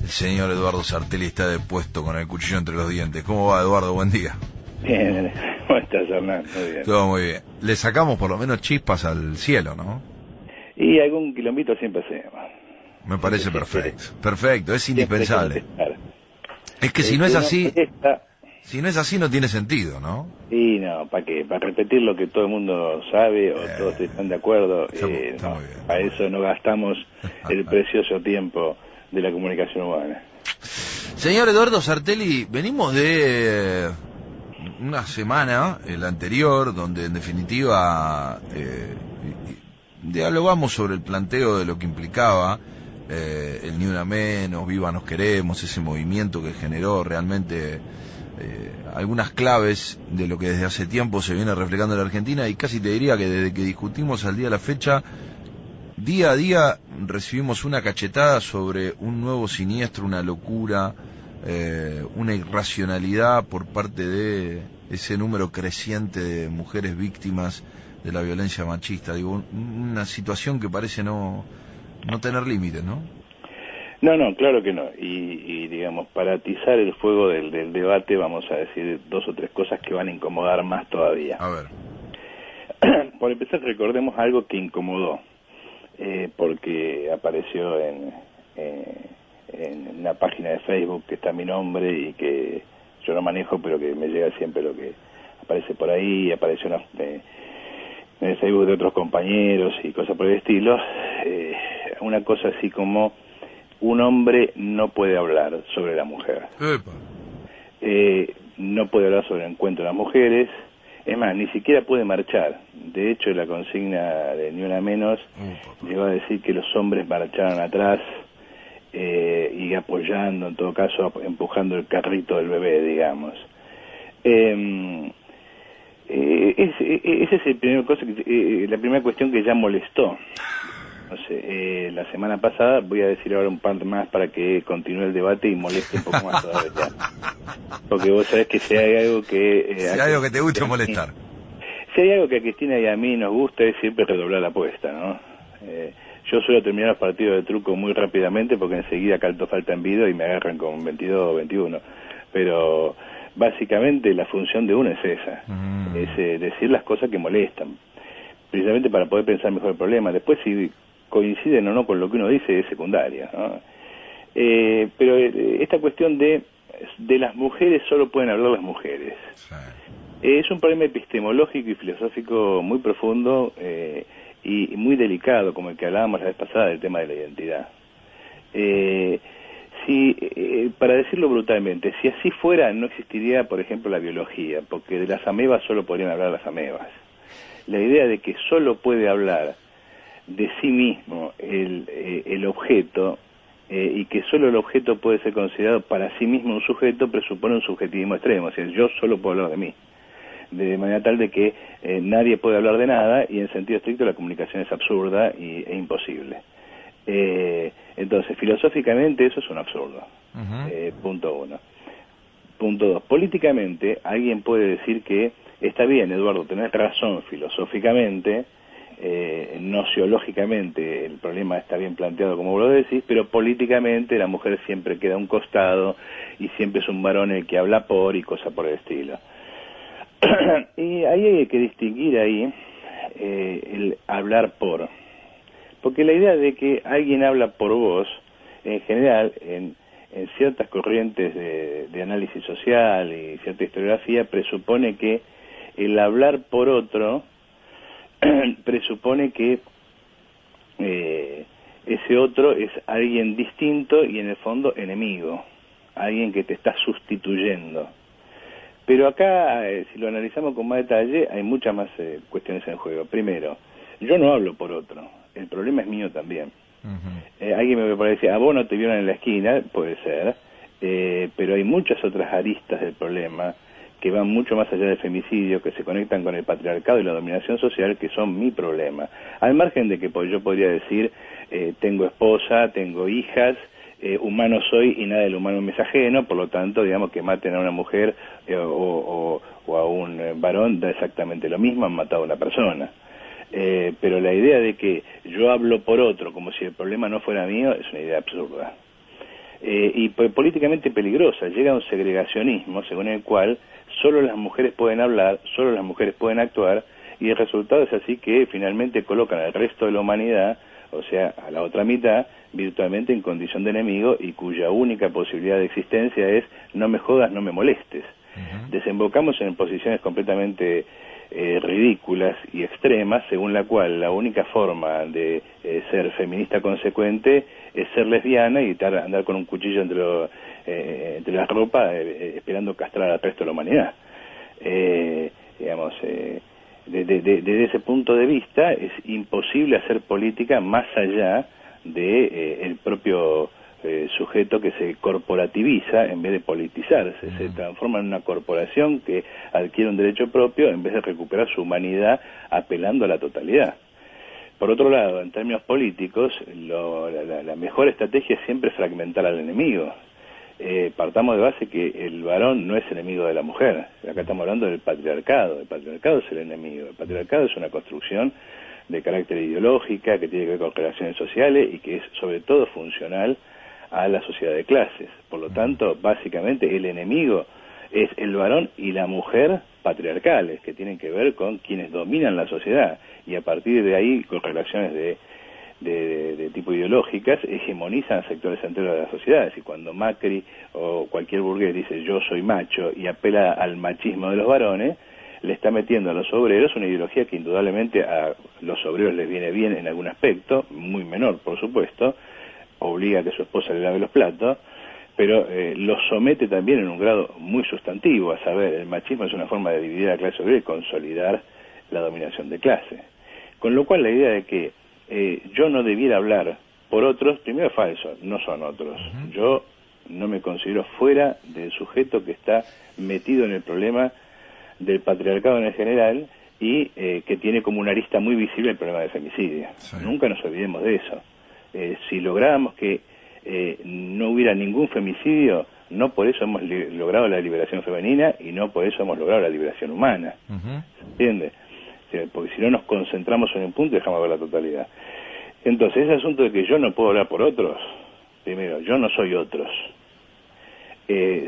El señor Eduardo Sartelli está depuesto con el cuchillo entre los dientes. ¿Cómo va, Eduardo? Buen día. Bien, ¿cómo estás, Hernán? Muy bien. Todo muy bien. Le sacamos por lo menos chispas al cielo, ¿no? Y algún quilombito siempre hacemos. Me parece perfecto. Perfecto, es Siempre indispensable. Es que si no es así, si no es así no tiene sentido, ¿no? Y no, ¿para qué? Para repetir lo que todo el mundo sabe o todos están de acuerdo. Está muy bien. Para eso no gastamos el precioso tiempo de la comunicación humana. Señor Eduardo Sartelli, venimos de una semana, la anterior, donde en definitiva dialogamos sobre el planteo de lo que implicaba el Ni Una Menos, Viva Nos Queremos, ese movimiento que generó realmente algunas claves de lo que desde hace tiempo se viene reflejando en la Argentina, y casi te diría que desde que discutimos al día de la fecha, día a día recibimos una cachetada sobre un nuevo siniestro, una locura, una irracionalidad por parte de ese número creciente de mujeres víctimas de la violencia machista. Digo, una situación que parece no tener límites, ¿no? No, claro que no. Y digamos, para atizar el fuego del debate, vamos a decir dos o tres cosas que van a incomodar más todavía. A ver. Por empezar, recordemos algo que incomodó, porque apareció en una página de Facebook que está mi nombre y que yo no manejo, pero que me llega siempre lo que aparece por ahí, apareció en el Facebook de otros compañeros y cosas por el estilo. Una cosa así como: un hombre no puede hablar sobre la mujer. No puede hablar sobre el encuentro de las mujeres. Es más, ni siquiera puede marchar. De hecho, la consigna de Ni Una Menos llegó a decir que los hombres marcharon atrás y apoyando, en todo caso, empujando el carrito del bebé, digamos. Esa es la primera cuestión que ya molestó. No sé, la semana pasada, voy a decir ahora un par más para que continúe el debate y moleste un poco más todavía. Porque vos sabés que si hay algo que... si hay algo que te guste molestar. Si hay algo que a Cristina y a mí nos gusta es siempre redoblar la apuesta, ¿no? Yo suelo terminar los partidos de truco muy rápidamente porque enseguida calto falta en video y me agarran con 22 o 21. Pero básicamente la función de uno es esa, es decir las cosas que molestan, precisamente para poder pensar mejor el problema. Después, si coinciden o no con lo que uno dice, es secundaria, ¿no? Pero esta cuestión de las mujeres solo pueden hablar las mujeres. Sí. Es un problema epistemológico y filosófico muy profundo y muy delicado, como el que hablábamos la vez pasada del tema de la identidad. Para decirlo brutalmente, si así fuera, no existiría, por ejemplo, la biología, porque de las amebas solo podrían hablar las amebas. La idea de que solo puede hablar de sí mismo el objeto y que solo el objeto puede ser considerado para sí mismo un sujeto presupone un subjetivismo extremo. O sea, yo solo puedo hablar de mí, de manera tal de que nadie puede hablar de nada, y en sentido estricto la comunicación es absurda e imposible. Entonces, filosóficamente eso es un absurdo. Punto uno. Punto dos, políticamente alguien puede decir que está bien, Eduardo, tenés razón filosóficamente, nociológicamente el problema está bien planteado como vos lo decís, pero políticamente la mujer siempre queda a un costado y siempre es un varón el que habla por y cosas por el estilo. Y ahí hay que distinguir el hablar por, porque la idea de que alguien habla por vos, en general, en ciertas corrientes de análisis social y cierta historiografía, presupone que el hablar por otro presupone que ese otro es alguien distinto y en el fondo enemigo, alguien que te está sustituyendo. Pero acá, si lo analizamos con más detalle, hay muchas más cuestiones en juego. Primero, yo no hablo por otro, el problema es mío también. Alguien me puede decir, a vos no te vieron en la esquina, puede ser, pero hay muchas otras aristas del problema que van mucho más allá del femicidio, que se conectan con el patriarcado y la dominación social, que son mi problema. Al margen de que yo podría decir, tengo esposa, tengo hijas, humano soy y nada del humano me es ajeno, por lo tanto, digamos, que maten a una mujer o a un varón da exactamente lo mismo, han matado a una persona. Pero la idea de que yo hablo por otro como si el problema no fuera mío es una idea absurda. y políticamente peligrosa. Llega a un segregacionismo según el cual solo las mujeres pueden hablar, solo las mujeres pueden actuar, y el resultado es así que finalmente colocan al resto de la humanidad, o sea, a la otra mitad, virtualmente en condición de enemigo, y cuya única posibilidad de existencia es no me jodas, no me molestes. Desembocamos en posiciones completamente ridículas y extremas, según la cual la única forma de ser feminista consecuente es ser lesbiana y andar con un cuchillo entre la ropa esperando castrar al resto de la humanidad. Desde ese punto de vista es imposible hacer política más allá de el propio sujeto que se corporativiza en vez de politizarse, se transforma en una corporación que adquiere un derecho propio en vez de recuperar su humanidad apelando a la totalidad. Por otro lado, en términos políticos, la mejor estrategia es siempre fragmentar al enemigo. Partamos de base que el varón no es enemigo de la mujer. Acá estamos hablando del patriarcado. El patriarcado es el enemigo. El patriarcado es una construcción de carácter ideológica que tiene que ver con relaciones sociales y que es sobre todo funcional a la sociedad de clases. Por lo tanto, básicamente el enemigo es el varón y la mujer patriarcales, que tienen que ver con quienes dominan la sociedad, y a partir de ahí, con relaciones de tipo ideológicas, hegemonizan sectores enteros de la sociedad. Y cuando Macri o cualquier burgués dice yo soy macho y apela al machismo de los varones, le está metiendo a los obreros una ideología que indudablemente a los obreros les viene bien en algún aspecto, muy menor por supuesto, obliga a que su esposa le lave los platos, pero los somete también en un grado muy sustantivo, a saber, el machismo es una forma de dividir a la clase obrera y consolidar la dominación de clase. Con lo cual la idea de que yo no debiera hablar por otros, primero es falso, no son otros. Yo no me considero fuera del sujeto que está metido en el problema del patriarcado en el general y que tiene como una arista muy visible el problema del femicidio. Sí. Nunca nos olvidemos de eso. Si lográramos que no hubiera ningún femicidio, no por eso hemos logrado la liberación femenina y no por eso hemos logrado la liberación humana. ¿Se entiende? Porque si no nos concentramos en un punto y dejamos ver la totalidad. Entonces, ese asunto de que yo no puedo hablar por otros, primero, yo no soy otros.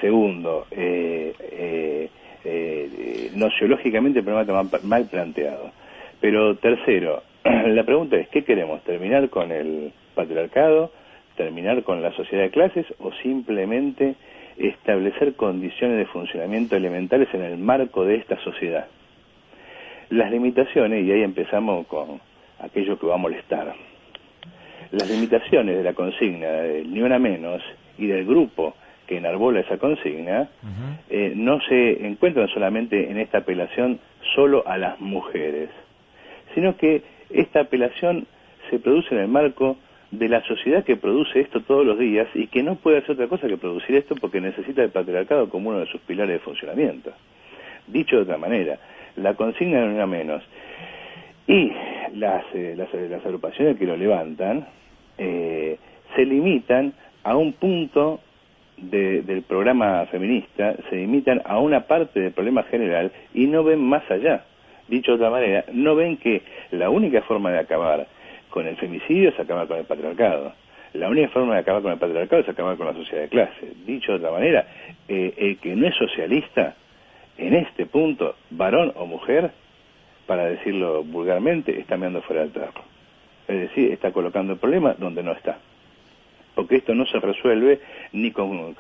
Segundo, nociológicamente el problema está mal planteado. Pero tercero, la pregunta es, ¿qué queremos? ¿Terminar con el patriarcado? ¿Terminar con la sociedad de clases? ¿O simplemente establecer condiciones de funcionamiento elementales en el marco de esta sociedad? Las limitaciones, y ahí empezamos con aquello que va a molestar, las limitaciones de la consigna del ni una menos y del grupo que enarbola esa consigna no se encuentran solamente en esta apelación solo a las mujeres, sino que esta apelación se produce en el marco de la sociedad que produce esto todos los días y que no puede hacer otra cosa que producir esto porque necesita el patriarcado como uno de sus pilares de funcionamiento. Dicho de otra manera, la consigna de una menos y las agrupaciones que lo levantan se limitan a un punto del programa feminista, se limitan a una parte del problema general y no ven más allá. Dicho de otra manera, no ven que la única forma de acabar con el femicidio es acabar con el patriarcado. La única forma de acabar con el patriarcado es acabar con la sociedad de clase. Dicho de otra manera, el que no es socialista, en este punto, varón o mujer, para decirlo vulgarmente, está meando fuera del terreno. Es decir, está colocando el problema donde no está. Porque esto no se resuelve ni con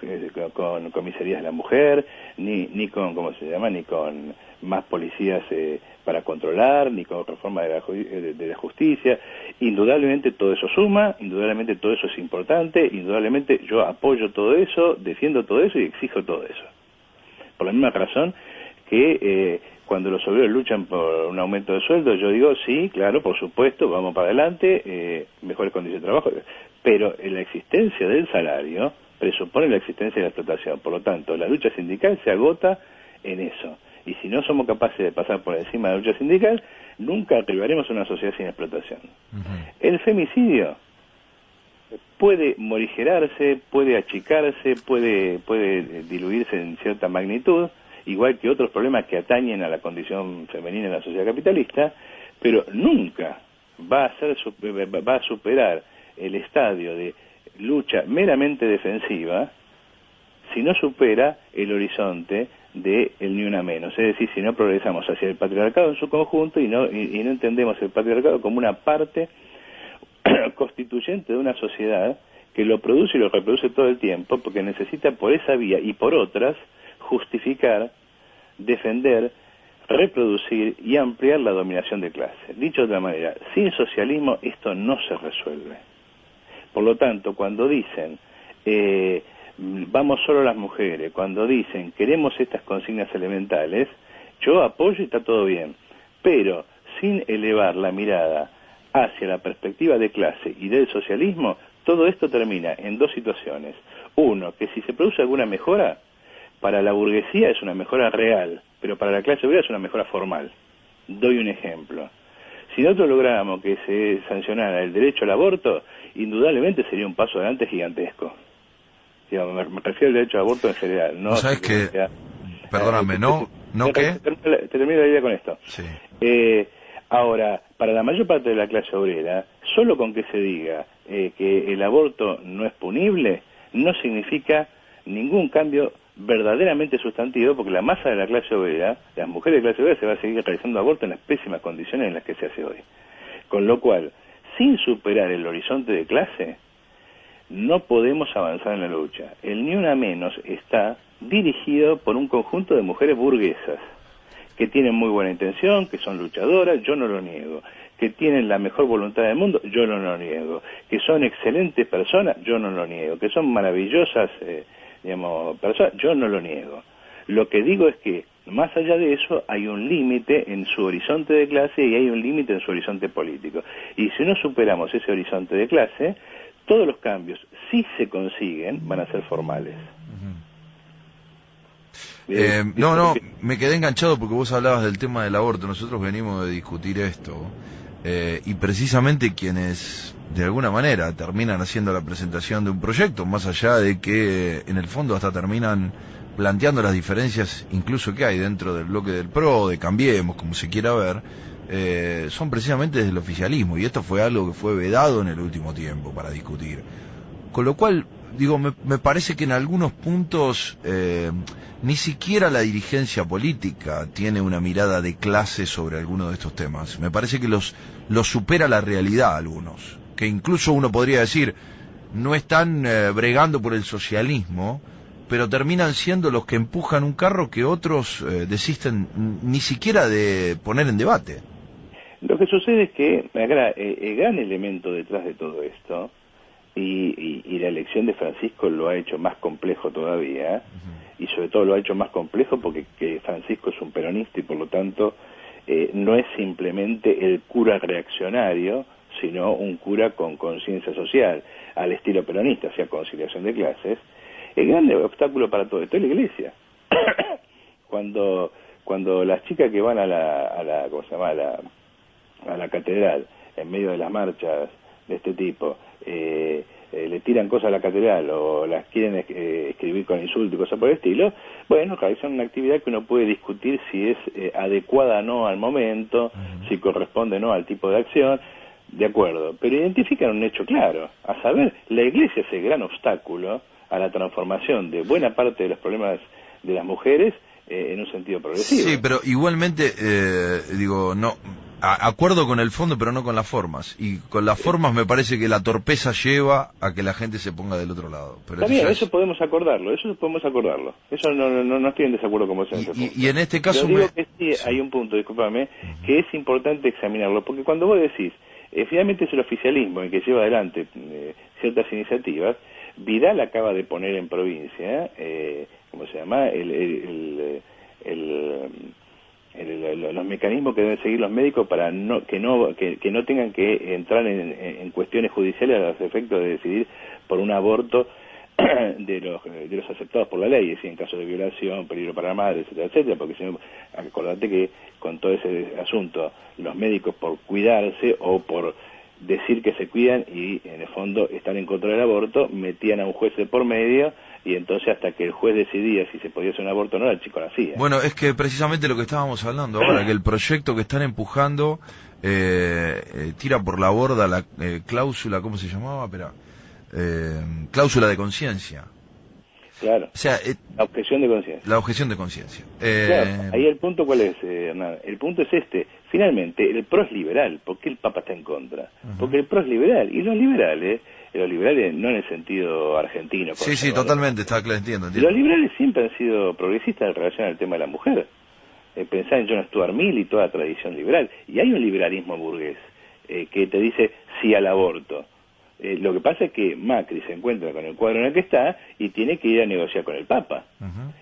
comisarías de la mujer, ni con, ¿cómo se llama?, ni con más policías para controlar, ni con reforma de la justicia. Indudablemente todo eso suma, indudablemente todo eso es importante, indudablemente yo apoyo todo eso, defiendo todo eso y exijo todo eso. Por la misma razón que cuando los obreros luchan por un aumento de sueldo, yo digo, sí, claro, por supuesto, vamos para adelante, mejores condiciones de trabajo, pero la existencia del salario presupone la existencia de la explotación. Por lo tanto, la lucha sindical se agota en eso. Y si no somos capaces de pasar por encima de la lucha sindical, nunca arribaremos a una sociedad sin explotación. El femicidio puede morigerarse, puede achicarse, puede diluirse en cierta magnitud, igual que otros problemas que atañen a la condición femenina en la sociedad capitalista, pero nunca va a superar el estadio de lucha meramente defensiva si no supera el horizonte del ni una menos, es decir, si no progresamos hacia el patriarcado en su conjunto y no entendemos el patriarcado como una parte constituyente de una sociedad que lo produce y lo reproduce todo el tiempo, porque necesita por esa vía y por otras justificar, defender, reproducir y ampliar la dominación de clase. Dicho de otra manera, sin socialismo esto no se resuelve. Por lo tanto, cuando dicen vamos solo las mujeres, cuando dicen queremos estas consignas elementales, yo apoyo y está todo bien, pero sin elevar la mirada hacia la perspectiva de clase y del socialismo, todo esto termina en dos situaciones. Uno, que si se produce alguna mejora, para la burguesía es una mejora real, pero para la clase obrera es una mejora formal. Doy un ejemplo. Si nosotros lográramos que se sancionara el derecho al aborto, indudablemente sería un paso adelante gigantesco. Digamos, me refiero al derecho al aborto en general. No, ¿sabes qué? Perdóname, ¿no qué? Termino la idea con esto. Sí. Ahora, para la mayor parte de la clase obrera, solo con que se diga que el aborto no es punible, no significa ningún cambio verdaderamente sustantivo, porque la masa de la clase obrera, las mujeres de clase obrera, se va a seguir realizando aborto en las pésimas condiciones en las que se hace hoy. Con lo cual, sin superar el horizonte de clase, no podemos avanzar en la lucha. El Ni Una Menos está dirigido por un conjunto de mujeres burguesas, que tienen muy buena intención, que son luchadoras, yo no lo niego, que tienen la mejor voluntad del mundo, yo no lo niego, que son excelentes personas, yo no lo niego, que son maravillosas personas, yo no lo niego. Lo que digo es que, más allá de eso, hay un límite en su horizonte de clase y hay un límite en su horizonte político. Y si no superamos ese horizonte de clase, todos los cambios, si se consiguen, van a ser formales. Me quedé enganchado porque vos hablabas del tema del aborto. Nosotros venimos de discutir esto y precisamente quienes de alguna manera terminan haciendo la presentación de un proyecto, más allá de que en el fondo hasta terminan planteando las diferencias incluso que hay dentro del bloque del PRO, de Cambiemos, como se quiera ver, son precisamente desde el oficialismo, y esto fue algo que fue vedado en el último tiempo para discutir. Con lo cual, digo, me parece que en algunos puntos ni siquiera la dirigencia política tiene una mirada de clase sobre alguno de estos temas. Me parece que los supera la realidad algunos, que incluso uno podría decir no están bregando por el socialismo, pero terminan siendo los que empujan un carro que otros desisten ni siquiera de poner en debate. Lo que sucede es que el gran elemento detrás de todo esto, y la elección de Francisco lo ha hecho más complejo todavía, y sobre todo lo ha hecho más complejo porque Francisco es un peronista y por lo tanto no es simplemente el cura reaccionario, sino un cura con conciencia social, al estilo peronista, o sea, conciliación de clases. El gran obstáculo para todo esto es la iglesia. Cuando las chicas que van a la ¿cómo se llama? a la catedral, en medio de las marchas de este tipo, le tiran cosas a la catedral o las quieren escribir con insultos y cosas por el estilo, bueno, realizan una actividad que uno puede discutir si es adecuada o no al momento, si corresponde o no al tipo de acción, de acuerdo, pero identifican un hecho claro, a saber, la iglesia es el gran obstáculo a la transformación de buena parte de los problemas de las mujeres en un sentido progresivo. Sí, pero igualmente, no, acuerdo con el fondo, pero no con las formas. Y con las formas me parece que la torpeza lleva a que la gente se ponga del otro lado. Pero también, eso podemos acordarlo. Eso no estoy en desacuerdo con vos en ese punto. Y en este caso... Yo digo que sí, hay un punto, discúlpame, que es importante examinarlo, porque cuando vos decís, finalmente es el oficialismo el que lleva adelante ciertas iniciativas. Vidal acaba de poner en provincia, ¿cómo se llama? Los mecanismos que deben seguir los médicos para que no tengan que entrar en cuestiones judiciales a los efectos de decidir por un aborto de los aceptados por la ley, es decir, en caso de violación, peligro para la madre, etcétera, etcétera, porque si no, acordate que con todo ese asunto, los médicos por cuidarse o por decir que se cuidan y en el fondo están en contra del aborto, metían a un juez de por medio y entonces hasta que el juez decidía si se podía hacer un aborto o no, el chico nacía. Bueno, es que precisamente lo que estábamos hablando ahora, que el proyecto que están empujando tira por la borda la cláusula, ¿cómo se llamaba? Espera. cláusula de conciencia. Claro. O sea, la objeción de conciencia. La objeción de conciencia. Claro, ahí el punto, ¿cuál es, Hernán? El punto es este. Finalmente, el PRO es liberal. ¿Por qué el Papa está en contra? Porque el PRO es liberal. Y los liberales no en el sentido argentino. Sí, totalmente, está claro, entiendo. Los liberales siempre han sido progresistas en relación al tema de la mujer. Pensá en John Stuart Mill y toda la tradición liberal. Y hay un liberalismo burgués que te dice sí al aborto. Lo que pasa es que Macri se encuentra con el cuadro en el que está y tiene que ir a negociar con el Papa.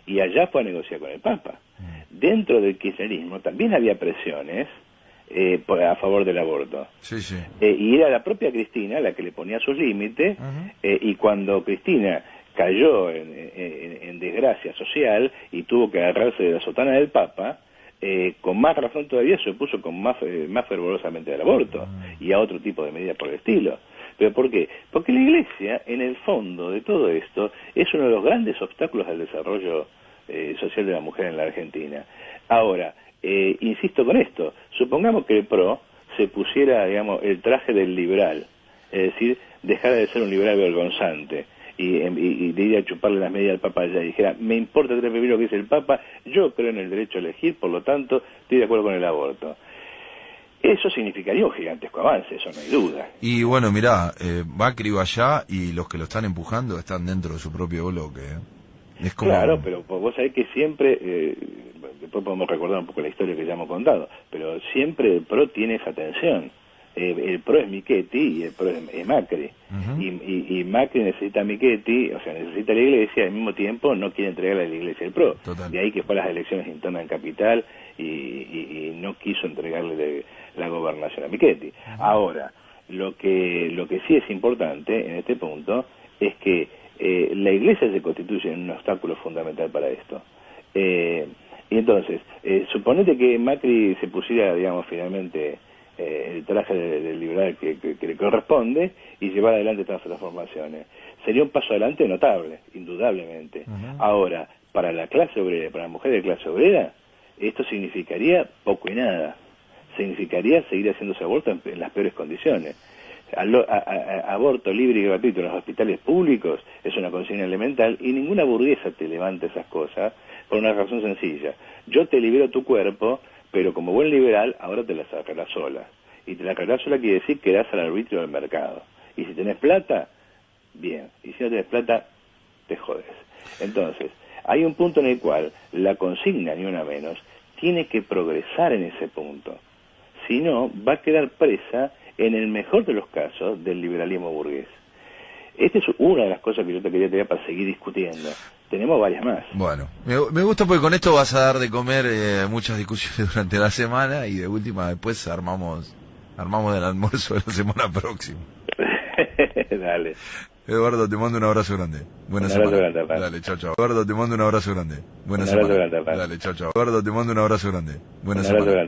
Y allá fue a negociar con el Papa. Dentro del kirchnerismo también había presiones a favor del aborto. Sí. Y era la propia Cristina la que le ponía sus límites, y cuando Cristina cayó en desgracia social y tuvo que agarrarse de la sotana del Papa, con más razón todavía se opuso con más fervorosamente al aborto y a otro tipo de medidas por el estilo. ¿Pero por qué? Porque la Iglesia, en el fondo de todo esto, es uno de los grandes obstáculos al desarrollo social de la mujer en la Argentina. Ahora, insisto con esto, supongamos que el PRO se pusiera, digamos, el traje del liberal, es decir, dejara de ser un liberal vergonzante y de ir a chuparle las medias al Papa allá y dijera, me importa tres pepinos lo que dice el Papa, yo creo en el derecho a elegir, por lo tanto, estoy de acuerdo con el aborto. Eso significaría un gigantesco avance, eso no hay duda. Y bueno, mirá, Macri va allá y los que lo están empujando están dentro de su propio bloque. Es como... Claro, pero vos sabés que siempre, después podemos recordar un poco la historia que ya hemos contado, pero siempre el PRO tiene esa tensión. El PRO es Michetti y el PRO es Macri. Y Macri necesita a Michetti, o sea, necesita a la Iglesia, y al mismo tiempo no quiere entregarle a la Iglesia el PRO. Total. De ahí que fue a las elecciones internas en Capital y no quiso entregarle la gobernación a Michetti. Ahora, lo que sí es importante en este punto es que la Iglesia se constituye en un obstáculo fundamental para esto. Y entonces, suponete que Macri se pusiera, digamos, finalmente el traje del liberal que le corresponde y llevar adelante estas transformaciones. Sería un paso adelante notable, indudablemente. Ahora, para la clase obrera, para la mujer de clase obrera, esto significaría poco y nada. Significaría seguir haciéndose aborto en las peores condiciones. Aborto libre y gratuito en los hospitales públicos es una consigna elemental y ninguna burguesa te levanta esas cosas por una razón sencilla. Yo te libero tu cuerpo, pero como buen liberal ahora te la sacarás sola. Y te la sacarás sola quiere decir que quedás al arbitrio del mercado. Y si tenés plata, bien. Y si no tenés plata, te jodes. Entonces, hay un punto en el cual la consigna, ni una menos, tiene que progresar en ese punto. Si no, va a quedar presa, en el mejor de los casos, del liberalismo burgués. Esta es una de las cosas que yo te quería tener para seguir discutiendo. Tenemos varias más. Bueno, me gusta porque con esto vas a dar de comer muchas discusiones durante la semana y de última después armamos el almuerzo de la semana próxima. Dale. Eduardo, te mando un abrazo grande. Buena semana. Grande, dale, chao. Eduardo, te mando un abrazo grande. Buena un semana. Abrazo grande, dale, chao. Eduardo, te mando un abrazo grande. Buena semana. Grande.